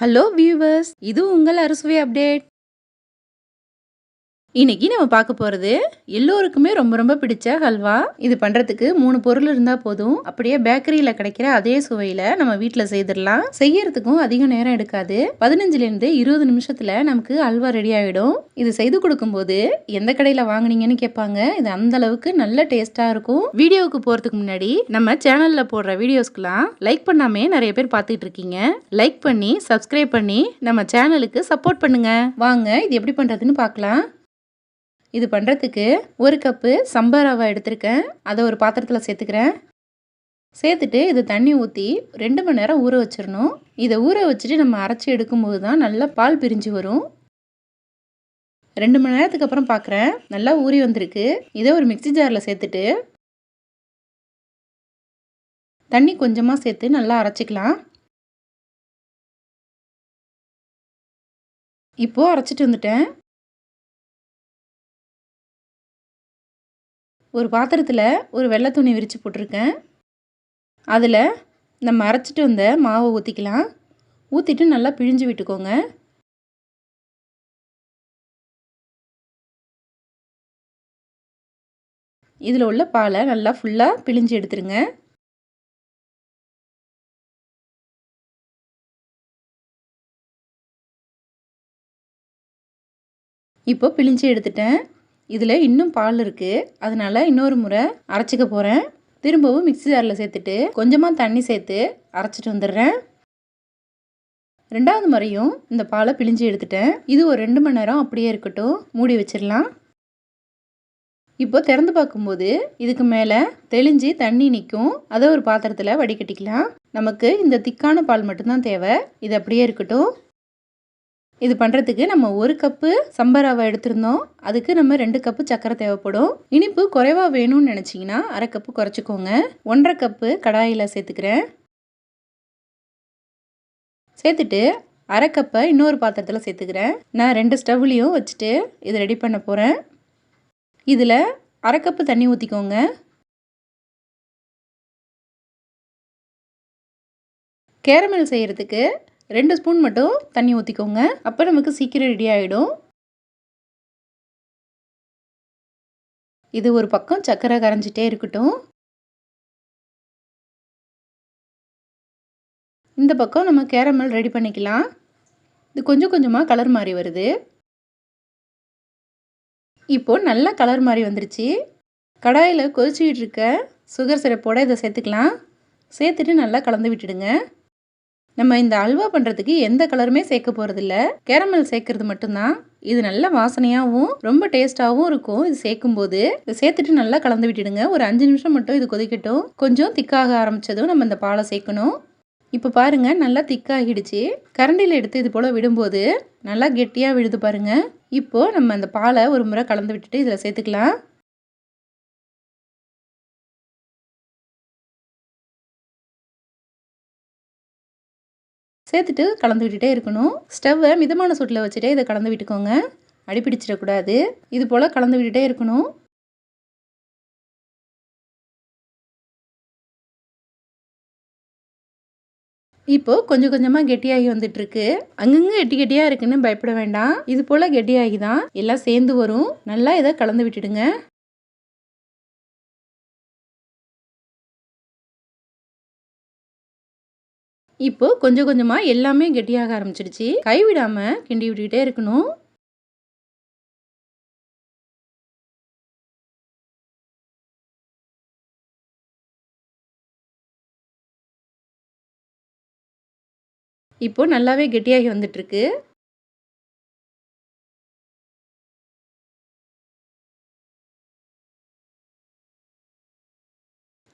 Hello viewers, இது உங்கள் அறுசுவை அப்டேட். இன்னைக்கு நம்ம பார்க்க போறது எல்லோருக்குமே ரொம்ப ரொம்ப பிடிச்ச ஹல்வா. இது பண்றதுக்கு 3 பொருள் இருந்தா போதும். அப்படியே பேக்கரியில கிடைக்கிற அதே சுவையில நம்ம வீட்ல செய்திடலாம். செய்யறதுக்கும் அதிக நேரம் எடுக்காது. 15ல இருந்து 20 நிமிஷத்துல நமக்கு ஹல்வா ரெடி ஆயிடும். இது செய்து கொடுக்கும்போது எந்த கடையில வாங்குனீங்கன்னு கேட்பாங்க. இது அந்த அளவுக்கு நல்ல டேஸ்டா இருக்கும். வீடியோவுக்கு போறதுக்கு முன்னாடி நம்ம சேனல்ல போடுற வீடியோஸ்க்குலாம் லைக் பண்ணாமே நிறைய பேர் பார்த்துட்டு இருக்கீங்க. லைக் பண்ணி சப்ஸ்கிரைப் பண்ணி நம்ம சேனலுக்கு சப்போர்ட் பண்ணுங்க. வாங்க இது எப்படி பண்றதுன்னு பார்க்கலாம். இது பண்ணுறதுக்கு 1 கப்பு சம்பா ரவை எடுத்திருக்கேன். அதை ஒரு பாத்திரத்தில் சேர்த்துக்கிறேன். சேர்த்துட்டு இது தண்ணி ஊற்றி 2 மணி நேரம் ஊற வச்சிடணும். இதை ஊற வச்சுட்டு நம்ம அரைச்சி எடுக்கும்போது தான் நல்லா பால் பிரிஞ்சு வரும். 2 மணி நேரத்துக்கு அப்புறம் பார்க்குறேன், நல்லா ஊறி வந்திருக்கு. இதை ஒரு மிக்ஸி ஜாரில் சேர்த்துட்டு தண்ணி கொஞ்சமாக சேர்த்து நல்லா அரைச்சிக்கலாம். இப்போது அரைச்சிட்டு வந்துட்டேன். ஒரு பாத்திரத்தில் ஒரு வெள்ளை துணி விரித்து போட்டிருக்கேன். அதில் நம்ம அரைச்சிட்டு வந்த மாவை ஊற்றிக்கலாம். ஊற்றிட்டு நல்லா பிழிஞ்சு விட்டுக்கோங்க. இதில் உள்ள பாலை நல்லா ஃபுல்லாக பிழிஞ்சு எடுத்துருங்க. இப்போ பிழிஞ்சு எடுத்துட்டேன். இதில் இன்னும் பால் இருக்குது, அதனால் இன்னொரு முறை அரைச்சிக்க போகிறேன். திரும்பவும் மிக்ஸி ஜாரில் சேர்த்துட்டு கொஞ்சமாக தண்ணி சேர்த்து அரைச்சிட்டு வந்துடுறேன். 2வது முறையும் இந்த பாலை பிழிஞ்சு எடுத்துட்டேன். இது ஒரு 2 மணி நேரம் அப்படியே இருக்கட்டும், மூடி வச்சிடலாம். இப்போ திறந்து பார்க்கும்போது இதுக்கு மேலே தெளிஞ்சு தண்ணி நிற்கும். அதை ஒரு பாத்திரத்தில் வடிகட்டிக்கலாம். நமக்கு இந்த திக்கான பால் மட்டும்தான் தேவை. இது அப்படியே இருக்கட்டும். இது பண்ணுறதுக்கு நம்ம 1 கப்பு சம்பா ரவை எடுத்திருந்தோம். அதுக்கு நம்ம 2 கப்பு சர்க்கரை தேவைப்படும். இனிப்பு குறைவாக வேணும்னு நினச்சிங்கன்னா 1/2 கப்பு குறைச்சிக்கோங்க. 1/2 கப்பு கடாயில் சேர்த்துக்கிறேன். சேர்த்துட்டு 1/2 கப்பை இன்னொரு பாத்திரத்தில் சேர்த்துக்கிறேன். நான் 2 ஸ்டவ்லையும் வச்சுட்டு இதை ரெடி பண்ண போகிறேன். இதில் 1/2 கப்பு தண்ணி ஊற்றிக்கோங்க. கேரமல் செய்கிறதுக்கு 2 ஸ்பூன் மட்டும் தண்ணி ஊற்றிக்கோங்க. அப்போ நமக்கு சீக்கிரம் ரெடி ஆகிடும். இது ஒரு பக்கம் சர்க்கரை கரைஞ்சிட்டே இருக்கட்டும். இந்த பக்கம் நம்ம கேரமல் ரெடி பண்ணிக்கலாம். இது கொஞ்சம் கொஞ்சமாக கலர் மாறி வருது. இப்போது நல்லா கலர் மாறி வந்துருச்சு. கடாயில் கொதிச்சுக்கிட்டு இருக்க சுகர் சிரப்போடு இதை சேர்த்துக்கலாம். சேர்த்துட்டு நல்லா கலந்து விட்டுடுங்க. நம்ம இந்த அல்வா பண்ணுறதுக்கு எந்த கலருமே சேர்க்க போகிறதில்ல, கேரமல் சேர்க்கறது மட்டும்தான். இது நல்ல வாசனையாகவும் ரொம்ப டேஸ்ட்டாகவும் இருக்கும். இது சேர்க்கும்போது இதை சேர்த்துட்டு நல்லா கலந்து விட்டுடுங்க. ஒரு 5 நிமிஷம் மட்டும் இது கொதிக்கட்டும். கொஞ்சம் திக்காக ஆரம்பித்ததும் நம்ம இந்த பாலை சேர்க்கணும். இப்போ பாருங்கள், நல்லா திக்காகிடுச்சு. கரண்டியில் எடுத்து இது போல் விடும்போது நல்லா கெட்டியாக விழுது பாருங்கள். இப்போது நம்ம அந்த பாலை ஒரு முறை கலந்து விட்டுட்டு இதில் சேர்த்துக்கலாம். சேர்த்துட்டு கலந்து விட்டுட்டே இருக்கணும். ஸ்டவ்வை மிதமான சூட்டில் வச்சுட்டே இதை கலந்து விட்டுக்கோங்க. அடிப்பிடிச்சிடக்கூடாது. இது போல் கலந்து விட்டுட்டே இருக்கணும். இப்போது கொஞ்சம் கொஞ்சமாக கெட்டியாகி வந்துட்டுருக்கு. அங்கங்கே கெட்டி கெட்டியாக இருக்குன்னு பயப்பட வேண்டாம். இது போல் கெட்டியாகி தான் எல்லாம் சேர்ந்து வரும். நல்லா இதை கலந்து விட்டுடுங்க. இப்போ கொஞ்சம் கொஞ்சமாக எல்லாமே கெட்டியாக ஆரம்பிச்சிடுச்சு. கைவிடாமல் கிண்டி விட்டுக்கிட்டே இருக்கணும். இப்போ நல்லாவே கெட்டியாகி வந்துட்டுருக்கு.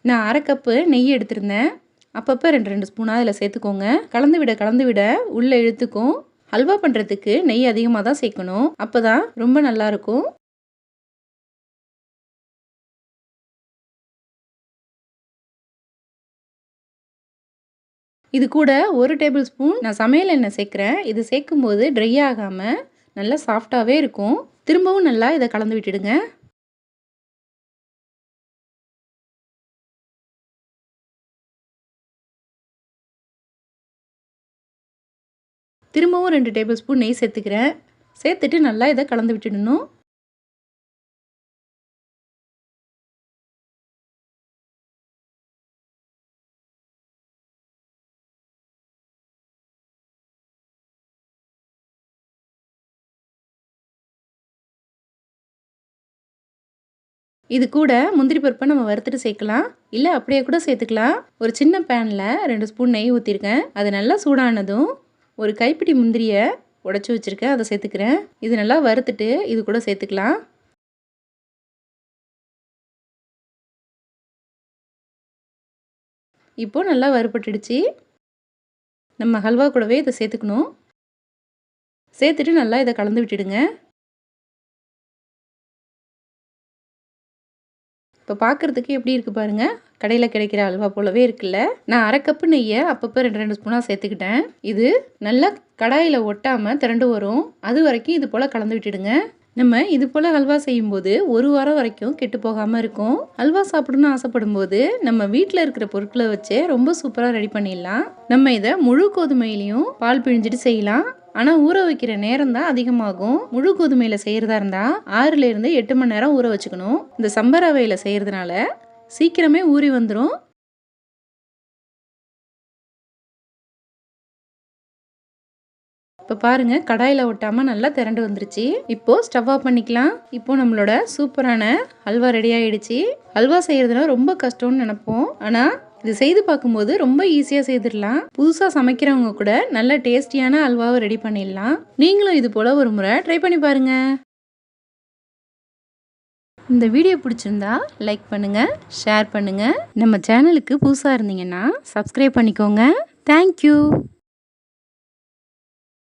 நான் 1/2 கப்பு நெய் எடுத்திருந்தேன். அப்பப்போ 2 ஸ்பூனாக அதில் சேர்த்துக்கோங்க. கலந்து விட உள்ளே இழுத்துக்கும். ஹல்வா பண்ணுறதுக்கு நெய் அதிகமாக தான் சேர்க்கணும். அப்போ தான் ரொம்ப நல்லாயிருக்கும். இது கூட 1 டேபிள் ஸ்பூன் நான் சமையல் எண்ணெய் சேர்க்குறேன். இது சேர்க்கும்போது ட்ரை ஆகாமல் நல்லா சாஃப்டாகவே இருக்கும். திரும்பவும் நல்லா இதை கலந்து விட்டுடுங்க. திரும்பவும் 2 டேபிள் ஸ்பூன் நெய் சேர்த்துக்கிறேன். சேர்த்துட்டு நல்லா இதை கலந்து விட்டுடணும். இது கூட முந்திரி பருப்பை நம்ம வறுத்துட்டு சேர்க்கலாம். இல்லை அப்படியே கூட சேர்த்துக்கலாம். ஒரு சின்ன பேனில் 2 ஸ்பூன் நெய் ஊற்றிருக்கேன். அது நல்லா சூடானதும் ஒரு கைப்பிடி முந்திரியை உடைச்சி வச்சுருக்கேன், அதை சேர்த்துக்கிறேன். இது நல்லா வறுத்துட்டு இது கூட சேர்த்துக்கலாம். இப்போது நல்லா வறுபட்டுடுச்சு. நம்ம ஹல்வா கூடவே இதை சேர்த்துக்கணும். சேர்த்துட்டு நல்லா இதை கலந்து விட்டுடுங்க. இப்போ பார்க்குறதுக்கு எப்படி இருக்குது பாருங்கள். கடையில் கிடைக்கிற அல்வா போலவே இருக்குல்ல. நான் 1/2 கப்பு நெய்யை அப்பப்போ 2 ஸ்பூனாக சேர்த்துக்கிட்டேன். இது நல்லா கடாயில் ஒட்டாமல் திரண்டு வரும். அது வரைக்கும் இது போல் கலந்து விட்டுடுங்க. நம்ம இது போல் ஹல்வா செய்யும்போது 1 வாரம் வரைக்கும் கெட்டு போகாமல் இருக்கும். ஹல்வா சாப்பிடணும்னு ஆசைப்படும்போது நம்ம வீட்டில் இருக்கிற பொருட்களை வச்சே ரொம்ப சூப்பராக ரெடி பண்ணிடலாம். நம்ம இதை முழு கோதுமையிலையும் பால் பிழிஞ்சிட்டு செய்யலாம். ஆனால் ஊற வைக்கிற நேரம் தான் அதிகமாகும். முழு கோதுமையில் செய்கிறதா இருந்தால் 6லேருந்து 8 மணி நேரம் ஊற வச்சுக்கணும். இந்த சம்பா ரவையில் செய்கிறதுனால சீக்கிரமே ஊறி வந்துடும். இப்போ பாருங்கள், கடாயில் ஒட்டாமல் நல்லா திரண்டு வந்துருச்சு. இப்போது ஸ்டவ் ஆஃப் பண்ணிக்கலாம். இப்போது நம்மளோட சூப்பரான ஹல்வா ரெடி ஆகிடுச்சு. ஹல்வா செய்கிறதுனா ரொம்ப கஷ்டம்னு நினைப்போம். ஆனால் இது செய்து பார்க்கும்போது ரொம்ப ஈஸியாக செய்திடலாம். புதுசாக சமைக்கிறவங்க கூட நல்ல டேஸ்டியான ஹல்வாவை ரெடி பண்ணிடலாம். நீங்களும் இது போல் ஒரு முறை ட்ரை பண்ணி பாருங்கள். இந்த வீடியோ பிடிச்சிருந்தா லைக் பண்ணுங்கள், ஷேர் பண்ணுங்கள். நம்ம சேனலுக்கு புதுசாக இருந்தீங்கன்னா சப்ஸ்கிரைப் பண்ணிக்கோங்க. தேங்க்யூ.